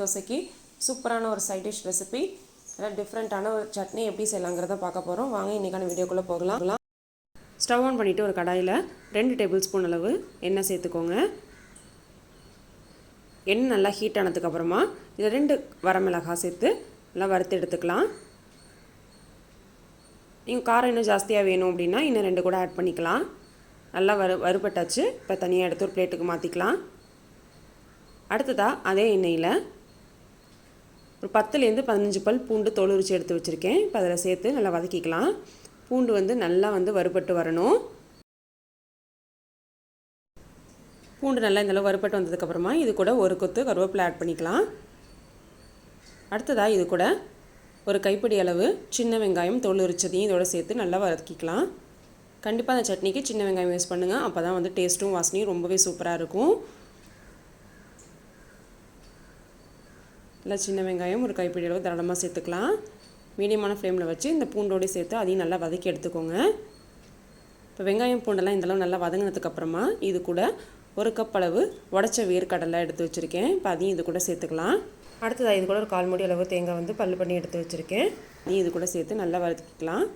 தோசைக்கு சூப்பரான ஒரு சைட் டிஷ் ரெசிபி. டிஃப்ரெண்ட்டான ஒரு சட்னி எப்படி செய்யலாங்கிறத பார்க்க போகிறோம். வாங்க இன்றைக்கான வீடியோக்குள்ளே போகலாம். ஸ்டவ் ஆன் பண்ணிவிட்டு ஒரு கடாயில் 2 டேபிள் ஸ்பூன் அளவு எண்ணெய் சேர்த்துக்கோங்க. எண்ணெய் நல்லா ஹீட் ஆனதுக்கப்புறமா இதில் 2 வரமிளகாய் சேர்த்து நல்லா வறுத்து எடுத்துக்கலாம். நீங்கள் காரம் இன்னும் ஜாஸ்தியாக வேணும் அப்படின்னா இன்னும் 2 கூட ஆட் பண்ணிக்கலாம். நல்லா வறுபட்டாச்சு. இப்போ தனியாக எடுத்து ஒரு பிளேட்டுக்கு மாற்றிக்கலாம். அடுத்ததாக அதே எண்ணெயில் ஒரு 10லேருந்து 15 பல் பூண்டு தோல் உரித்து எடுத்து வச்சுருக்கேன். இப்போ அதில் சேர்த்து நல்லா வதக்கிக்கலாம். பூண்டு நல்லா வறுபட்டு வரணும். பூண்டு நல்லா இந்தளவு வறுபட்டு வந்ததுக்கப்புறமா இது கூட ஒரு கொத்து கருவேப்பிலை ஆட் பண்ணிக்கலாம். அடுத்ததாக இது கூட ஒரு கைப்பிடி அளவு சின்ன வெங்காயம் தோல் உரிச்சதையும் இதோட சேர்த்து நல்லா வதக்கிக்கலாம். கண்டிப்பாக அந்த சட்னிக்கு சின்ன வெங்காயம் யூஸ் பண்ணுங்கள். அப்போ தான் டேஸ்ட்டும் வாசனையும் ரொம்பவே சூப்பராக இருக்கும். நல்லா சின்ன வெங்காயம் ஒரு கைப்பிடி அளவு தாராளமாக சேர்த்துக்கலாம். மீடியமான ஃப்ளேமில் வச்சு இந்த பூண்டோடு சேர்த்து அதையும் நல்லா வதக்கி எடுத்துக்கோங்க. இப்போ வெங்காயம் பூண்டெல்லாம் இந்தளவு நல்லா வதங்கினதுக்கப்புறமா இது கூட ஒரு கப் அளவு உடச்ச வேர்க்கடலை எடுத்து வச்சுருக்கேன். இப்போ அதையும் இது கூட சேர்த்துக்கலாம். அடுத்ததாக இது கூட ஒரு 1/4 மூடி அளவு தேங்காய் பல் பண்ணி எடுத்து வச்சுருக்கேன். அதையும் இது கூட சேர்த்து நல்லா வதக்கிக்கலாம்.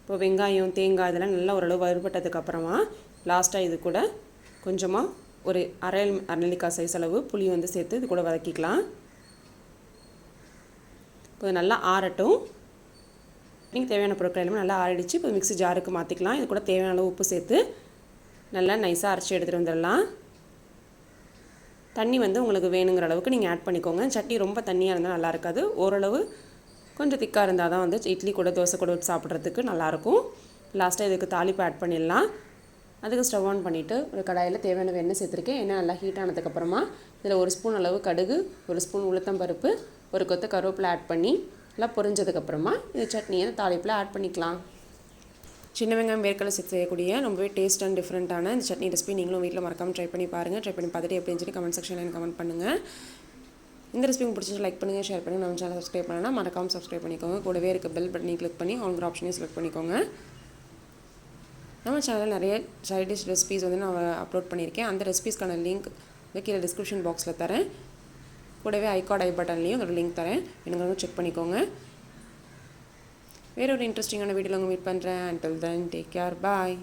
இப்போ வெங்காயம் தேங்காய் இதெல்லாம் நல்லா ஓரளவு வறுபட்டதுக்கப்புறமா லாஸ்ட்டாக இது கூட கொஞ்சமாக ஒரு அரை நெல்லிக்காய் சைஸ் அளவு புளி சேர்த்து இது கூட வதக்கிக்கலாம். இப்போ நல்லா ஆறட்டும். நீங்கள் தேவையான பொருட்கள் எல்லாமே நல்லா ஆறிடுச்சு. இப்போ மிக்ஸி ஜாருக்கு மாற்றிக்கலாம். இது கூட தேவையான அளவு உப்பு சேர்த்து நல்லா நைஸாக அரைச்சி எடுத்துகிட்டு வந்துடலாம். தண்ணி உங்களுக்கு வேணுங்கிற அளவுக்கு நீங்கள் ஆட் பண்ணிக்கோங்க. சட்னி ரொம்ப தண்ணியாக இருந்தால் நல்லா இருக்காது. ஓரளவு கொஞ்சம் திக்காக இருந்தால் தான் இட்லி கூட தோசை கூட வச்சு சாப்பிட்றதுக்கு நல்லாயிருக்கும். லாஸ்ட்டாக இதுக்கு தாளிப்பு ஆட் பண்ணிடலாம். அதுக்கு ஸ்டவ் ஆன் பண்ணிவிட்டு ஒரு கடாயில் தேவையான எண்ணெய் சேர்த்துருக்கேன். எண்ணெய் நல்லா ஹீட் ஆனதுக்கப்புறமா இதில் 1 ஸ்பூன் அளவு கடுகு, 1 ஸ்பூன் உளுத்தம்பருப்பு, ஒரு கொத்து கருவேப்பிலை ஆட் பண்ணி நல்லா பொரிஞ்சதுக்கப்புறமா இந்த சட்னியை தாளிப்பில் ஆட் பண்ணிக்கலாம். சின்ன வெங்காயம் வேர்க்கடலை சேர்த்து செய்யக்கூடிய ரொம்பவே டேஸ்ட் அண்ட் டிஃப்ரெண்ட்டான இந்த சட்னி ரெசிபி நீங்களும் வீட்டில் மறக்காமல் ட்ரை பண்ணி பாருங்கள். ட்ரை பண்ணி பார்த்துட்டு எப்படின்னு சொல்லி கமெண்ட் செக்ஷனில் எனக்கு கமெண்ட் பண்ணுங்கள். இந்த ரெசிபி உங்களுக்கு பிடிச்சி லைக் பண்ணுங்கள், ஷேர் பண்ணுங்கள். நம்ம சேனல் சப்ஸ்கிரைப் பண்ணலாம் மறக்காமல் சப்ஸ்கிரைப் பண்ணிக்கோங்க. கூடவே இருக்க பெல் பட்டனை கிளிக் பண்ணி ஆல்ங்கிற ஆப்ஷனையும் செலக்ட் பண்ணிக்கோங்க. நம்ம சேனலில் நிறைய சைட் டிஷ் ரெசிபீஸ் நான் அப்லோட் பண்ணியிருக்கேன். அந்த ரெசிபீஸ்க்கான லிங்க் கீழே டிஸ்கிரிப்ஷன் பாக்ஸில் தரேன். கூடவே ஐ பட்டன்லேயும் அதோட லிங்க் தரேன். எனக்கு செக் பண்ணிக்கோங்க. வேறு ஒரு இன்ட்ரெஸ்டிங்கான வீடியோவில் மீட் பண்ணுறேன். until then take care, bye.